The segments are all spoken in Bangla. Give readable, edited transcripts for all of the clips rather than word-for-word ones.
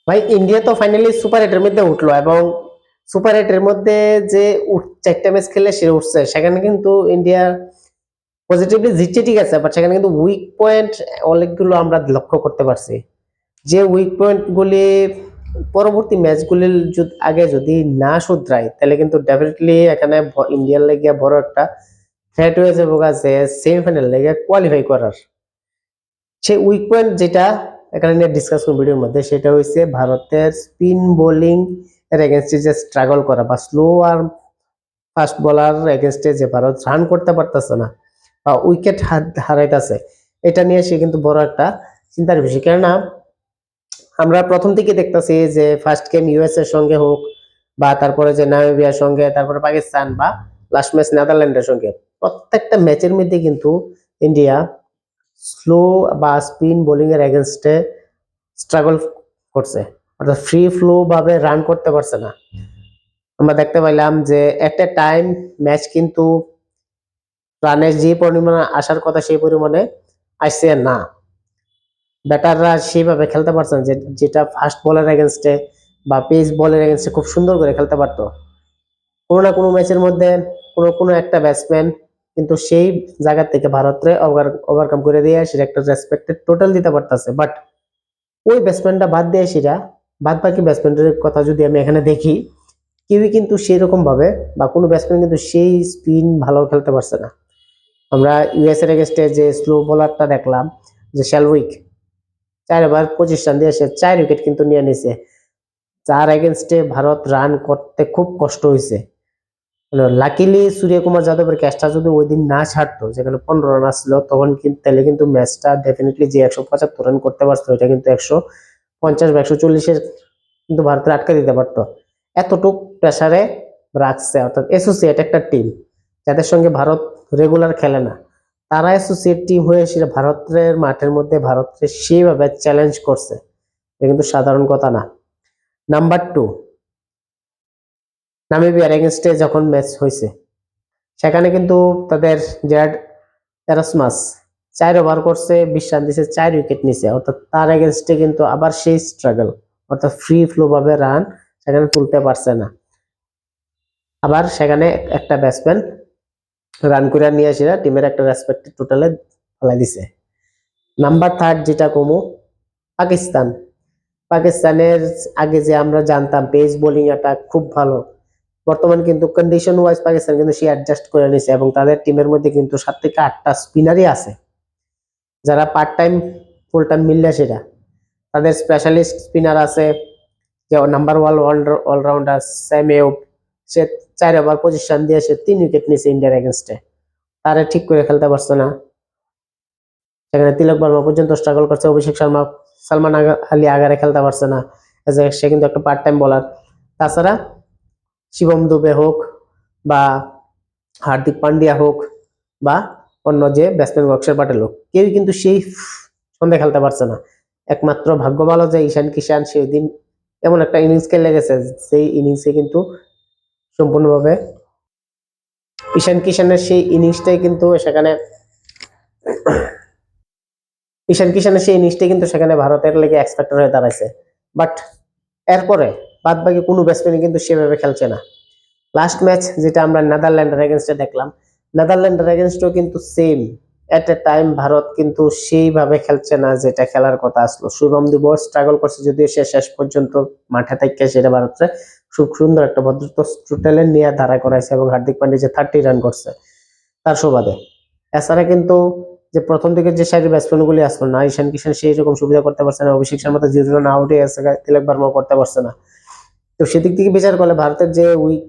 ভাই ইন্ডিয়া তো ফাইনালি সুপার এইটের মধ্যে উঠলো, এবং সুপার এইটের মধ্যে যে চারটা ম্যাচ খেলে সে উঠছে, সেখানে কিন্তু ইন্ডিয়া পজিটিভলি জিতছে ঠিক আছে, বাট সেখানে কিন্তু উইক পয়েন্ট অনেকগুলো আমরা লক্ষ্য করতে পারছি। যে উইক পয়েন্ট গুলি পরবর্তী ম্যাচগুলি আগে যদি না শুধরায়, তাহলে কিন্তু ডেফিনেটলি এখানে ইন্ডিয়ার লেগে বড় একটা থ্রেট হয়ে যাবে যে সেমিফাইনাল লেগে কোয়ালিফাই করার। সেই উইক পয়েন্ট যেটা এখানে নিয়ে ডিসকাস করব ভিডিওর মধ্যে, সেটা হচ্ছে ভারতের স্পিন বোলিং এর এগেনস্টে যে স্ট্রাগল করা, বা স্লো আর ফাস্ট বোলার এগেনস্টে যে ভারত রান করতে পারতেছে না বা উইকেট হারাইতেছে, এটা নিয়ে সে কিন্তু বড় একটা চিন্তার বিষয়। কেননা আমরা প্রথম থেকে দেখতেছি যে ফার্স্ট গেম ইউএস এর সঙ্গে হোক, বা তারপরে যে নামিবিয়ার সঙ্গে, তারপরে পাকিস্তান, বা লাস্ট ম্যাচ নেদারল্যান্ডের সঙ্গে, প্রত্যেকটা ম্যাচের মধ্যে কিন্তু ইন্ডিয়া স্লো বা স্পিন বোলিং এর এগেনস্টে স্ট্রাগল করছে, অর্থাৎ ফ্রি ফ্লো ভাবে রান করতে পারছে না। আমরা দেখতে পাইলাম যে একটা টাইম ম্যাচ কিন্তু রানের যে পরিমাণে আসার কথা সেই পরিমাণে আসছে না। ব্যাটাররা সেইভাবে খেলতে পারছে না, যেটা ফাস্ট বলের এগেনস্টে বা পেস বলের এগেনস্টে খুব সুন্দর করে খেলতে পারতো। কোনো না কোনো ম্যাচের মধ্যে কোনো কোনো একটা ব্যাটসম্যান কিন্তু সেই জায়গা থেকে ভারতরে ওভারকাম করে দিয়ে সেটা একটা রেসপেক্টেড টোটাল দিতে পারতেছে। বাট ওই ব্যাটসম্যানটা বাদ দিয়ে সেটা বাদ বাকি ব্যাটসম্যানদের কথা যদি আমি এখানে দেখি, কেউই কিন্তু সেই রকম ভাবে বা কোনো ব্যাটসম্যান কিন্তু সেই স্পিন ভালো খেলতে পারছে না। আমরা ইউএস এর এগেনস্টে যে স্লো বোলারটা দেখলাম, যে শ্যালউইক, 4 ওভার 25 রান দিয়ে সে 4 উইকেট কিন্তু নিয়ে নিছে, যার এগেনস্টে ভারত রান করতে খুব কষ্ট হয়েছে। লাকিলি সূর্যকুমার যাদবের ক্যাচটা যদি ওই দিন না ছাড়তো, যেখানে 15 রান আসছিল, তখন কিন্তু তাহলে কিন্তু ম্যাচটা ডেফিনেটলি যে 175 রান করতে পারতো, এটা কিন্তু 150 বা 140-এর কিন্তু ভারতের আটকে দিতে পারতো। এতটুক প্রেসারে রাখছে, অর্থাৎ অ্যাসোসিয়েট একটা টিম যাদের সঙ্গে ভারত রেগুলার খেলে না, তারা অ্যাসোসিয়েট টিম হয়ে সেটা ভারতের মাঠের মধ্যে ভারতকে সেইভাবে চ্যালেঞ্জ করছে, এটা কিন্তু সাধারণ কথা না। নাম্বার 2, নামিবিয়ার এগেনস্টে যখন ম্যাচ হয়েছে, সেখানে কিন্তু তাদের জেরার্ড এরাসমাস 4 ওভার করছে, 20 রান দিছে, 4 উইকেট নিছে, অর্থাৎ তার এগেনস্টে কিন্তু আবার সেই স্ট্রাগল, অর্থাৎ ফ্রি ফ্লো ভাবে রান সেখানে তুলতে পারছে না। আবার সেখানে একটা ব্যাটসম্যান রান করে নিয়ে আসে টিমের একটা রেসপেক্ট টোটালে ফেলাই দিছে। নাম্বার 3 যেটা কমু, পাকিস্তান। পাকিস্তানের আগে যে আমরা জানতাম পেস বোলিং অ্যাটাক খুব ভালো, বর্তমান কিন্তু কন্ডিশন ওয়াইজ পাকিস্তান কিন্তু সে অ্যাডজাস্ট করে নিছে, এবং তাদের টিমের মধ্যে কিন্তু 7 থেকে 8টা স্পিনারই আছে, যারা পার্ট টাইম ফুল টাইম মিললে সেটা তাদের স্পেশালিস্ট স্পিনার আছে। যে নাম্বার 1 অলরাউন্ডার স্যামিও, সে 4 ওভার 25 রান দিয়ে সে 3 উইকেট নিছে ইন্ডিয়ার এগেনস্টে, তারে ঠিক করে খেলতে পারছে না। সেখানে তিলক বর্মা পর্যন্ত স্ট্রাগল করছে, অভিষেক শর্মা, সালমান আলী আগারে খেলতে পারছে না, সে কিন্তু একটা পার্ট টাইম বোলার। তাছাড়া শিবম দুবে হোক, বা হার্দিক পান্ডিয়া হোক, বা অন্য যে ব্যাটসম্যান অক্ষর প্যাটেল হোক, কেউই কিন্তু সেই সন্ধ্যা খেলতে পারছে না। একমাত্র ভাগ্য ভালো যে ঈশান কিষান সেই দিন এমন একটা ইনিংস খেলে গেছে, সেই ইনিংসে কিন্তু সম্পূর্ণভাবে ঈশান কিষানের সেই ইনিংসটাই কিন্তু সেখানে ঈশান কিষানের সেই ইনিংসটাই কিন্তু সেখানে ভারতের লেগে এক্সপেক্টর হয়ে দাঁড়াইছে। বাট এরপরে বাদ বাকি কোনো ব্যাটসম্যানই কিন্তু সেভাবে খেলছে না। লাস্ট ম্যাচ যেটা আমরা নেদারল্যান্ডের এগেনস্টে দেখলাম, নেদারল্যান্ডের এগেনস্টও কিন্তু সেম এট এ টাইম ভারত কিন্তু সেইভাবে খেলছে না যেটা খেলার কথা আসলো। শুভম দুব স্ট্রাগল করছে, যদিও সে শেষ পর্যন্ত মাঠে থেকে সেটা ভারতকে খুব সুন্দর একটা ভদ্রত টোটালে নিয়ে দাঁড়া করাইছে, এবং হার্দিক পান্ডে যে 30 রান করছে তার সুবাদে। এছাড়া কিন্তু যে প্রথম দিকে যে সাইডের ব্যাটসম্যান গুলি আসলো না, ঈশান কিষান সেই রকম সুবিধা করতে পারছে না, অভিষেক শর্মা তো 0 রান আউটে আছে, তিলক বর্মা করতে পারছে না। তো সেদিক থেকে বিচার করলে ভারতের যে উইক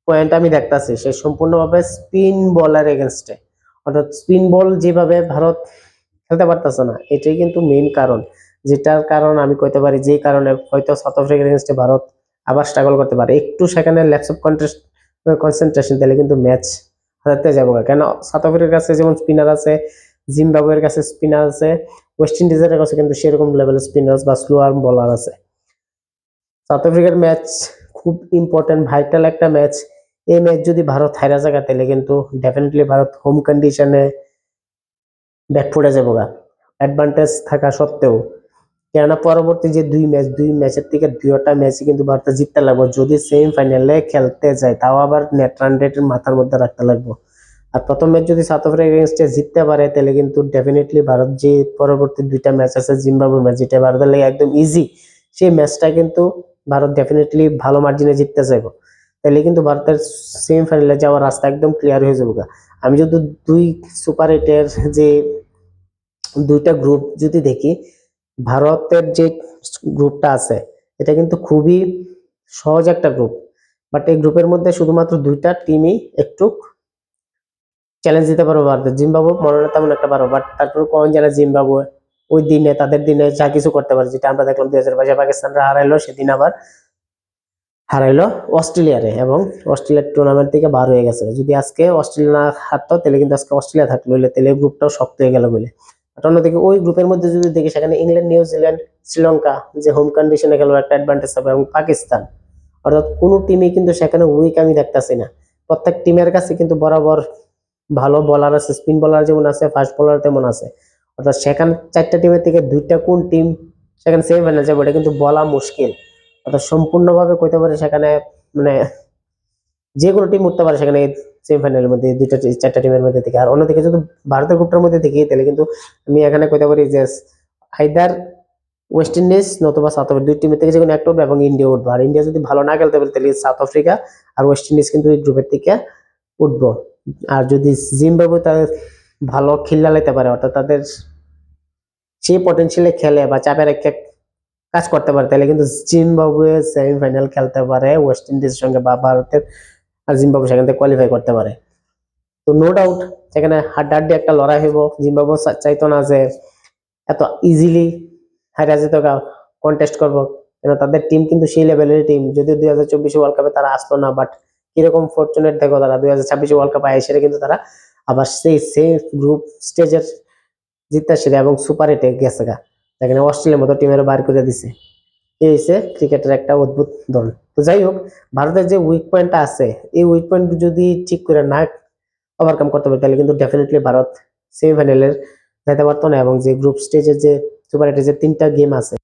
পয়েন্ট আমি দেখতাছি, সে সম্পূর্ণভাবে স্পিন বলার এগেনস্টে, অর্থাৎ স্পিন বল যেভাবে ভারত খেলতে পারতেছে না, এটাই কিন্তু মেইন কারণ। যেটার কারণ আমি কইতে পারি, যে কারণে হয়তো সাউথ আফ্রিকার এগেনস্টে ভারত আবার স্ট্রাগল করতে পারে, একটু সেখানে ল্যাপস অফ কনসেন্ট্রেশন দিলে কিন্তু ম্যাচ হারাতে যাবো। কেন সাউথ আফ্রিকার কাছে যেমন স্পিনার আছে, জিম্বাবুয়ের কাছে স্পিনার আছে, ওয়েস্ট ইন্ডিজের কাছে কিন্তু সেরকম লেভেলের স্পিনার বা স্লো আর্ম বোলার আছে। সাউথ আফ্রিকার ম্যাচ খুব ইম্পর্টেন্ট, ভাইটাল একটা ম্যাচ। এই ম্যাচ যদি ভারত হারা জায়গা, তাহলে কিন্তু ডেফিনেটলি ভারত হোম কন্ডিশনে ব্যাকফুটে যাবো গা, অ্যাডভান্টেজ থাকা সত্ত্বেও। কেননা পরবর্তী যে দুই ম্যাচের থেকে দুইটা ম্যাচই কিন্তু ভারতে জিততে লাগবে যদি সেমিফাইনালে খেলতে যায়, তাও আবার নেট রান রেটের মাথার মধ্যে রাখতে লাগবে। আর প্রথম ম্যাচ যদি সাউথ আফ্রিকা এগেনস্টে জিততে পারে তাহলে কিন্তু ডেফিনেটলি ভারত যে পরবর্তী দুইটা ম্যাচ আছে জিম্বাবুয়ে ম্যাচ, যেটা ভারতের লাগে একদম ইজি, সেই ম্যাচটা কিন্তু ভারত ডেফিনেটলি ভালো মার্জিনে জিততে চাইবো। তাহলে কিন্তু ভারতের সেমিফাইনালে যাওয়ার রাস্তা একদম ক্লিয়ার হয়ে যাবে। আমি যদি দুই সুপার এইটের যে দুইটা গ্রুপ যদি দেখি, ভারতের যে গ্রুপটা আছে এটা কিন্তু খুবই সহজ একটা গ্রুপ, বাট এই গ্রুপের মধ্যে শুধুমাত্র দুইটা টিমই একটু চ্যালেঞ্জ দিতে পারবো ভারতের। জিম্বাবুয়ে মনে হয় তেমন একটা পারবো, বাট তারপর কোন যারা জিম্বাবুয়ে ওই দিনে তাদের দিনে যা কিছু করতে পারে, যেটা আমরা দেখলাম 2022 পাকিস্তানরা হারাইলো, সেদিন আবার হারাইলো অস্ট্রেলিয়ারে, এবং অস্ট্রেলিয়ার টুর্নামেন্ট থেকে বার হয়ে গেছে। যদি আজকে অস্ট্রেলিয়া না হারতো তাহলে কিন্তু আজকে অস্ট্রেলিয়া থাকলো, তাহলে গ্রুপটাও শক্ত হয়ে গেল বলে। আর অন্যদিকে ওই গ্রুপের মধ্যে যদি দেখি, সেখানে ইংল্যান্ড, নিউজিল্যান্ড, শ্রীলঙ্কা যে হোম কন্ডিশনে খেলবে একটা অ্যাডভান্টেজ হবে, এবং পাকিস্তান, অর্থাৎ কোনো টিমই কিন্তু সেখানে উইক আমি দেখতেছি না। প্রত্যেক টিমের কাছে কিন্তু বরাবর ভালো বলার আছে, স্পিন বলার যেমন আছে, ফাস্ট বলার তেমন আছে। অর্থাৎ সেখানে চারটা টিমের থেকে দুইটা কোন টিম সেখানে সেমিফাইনাল যাবে এটা কিন্তু বলা মুশকিল। অর্থাৎ সম্পূর্ণভাবে কইতে পারে সেখানে মানে যে কোনো টিম উঠতে পারে সেখানে সেমিফাইনালের মধ্যে দুইটা চারটা টিমের মধ্যে থেকে। আর অন্যদিকে যদি ভারতের গ্রুপটার মধ্যে দেখি তাহলে কিন্তু আমি এখানে কইতে পারি যে আইদার ওয়েস্ট ইন্ডিজ নতুবা সাউথ আফ্রিকা, দুই টিমের থেকে যে কোনো একটা উঠবে এবং ইন্ডিয়া উঠবে। আর ইন্ডিয়া যদি ভালো না খেলতে পারে তাহলে সাউথ আফ্রিকা আর ওয়েস্ট ইন্ডিজ কিন্তু এই গ্রুপের থেকে উঠবো। আর যদি জিম্বাবুয়ে তাদের ভালো খিল্লা লাইতে পারে, অর্থাৎ তাদের সেই পটেনশিয়ালে খেলে বা চাপে রেখে কাজ করতে পারে, তাহলে কিন্তু জিম্বাবুয়ে সেমিফাইনাল খেলতে পারে ওয়েস্ট ইন্ডিজের সঙ্গে বা ভারতের, আর জিম্বাবুয়ে সেখান থেকে কোয়ালিফাই করতে পারে। তো নো ডাউট সেখানে হাড্ডাহাড্ডি একটা লড়াই হইব। জিম্বাবুয়ে চাইতো না যে এত ইজিলি হারা যেত কন্টেস্ট করবো, কেন তাদের টিম কিন্তু সেই লেভেলের টিম। যদিও 2024 ওয়ার্ল্ড কাপে তারা আসতো না, বাট কিরকম ফরচুনেট দেখো তারা 2026 ওয়ার্ল্ড কাপে এসে কিন্তু তারা আবার সেই গ্রুপ স্টেজের জিততে সেরে এবং সুপার এইটে গেছে গা, যেখানে অস্ট্রেলিয়ার মতো টিমের বার করে দিছে। এই হচ্ছে ক্রিকেটের একটা অদ্ভুত দল। তো যাই হোক, ভারতের যে উইক পয়েন্টটা আছে, এই উইক পয়েন্ট যদি ঠিক করে না ওভারকাম করতে পারে তাহলে কিন্তু ডেফিনেটলি ভারত সেমিফাইনালের যেতে পারতো না, এবং যে গ্রুপ স্টেজের যে সুপার এইটের যে তিনটা গেম আছে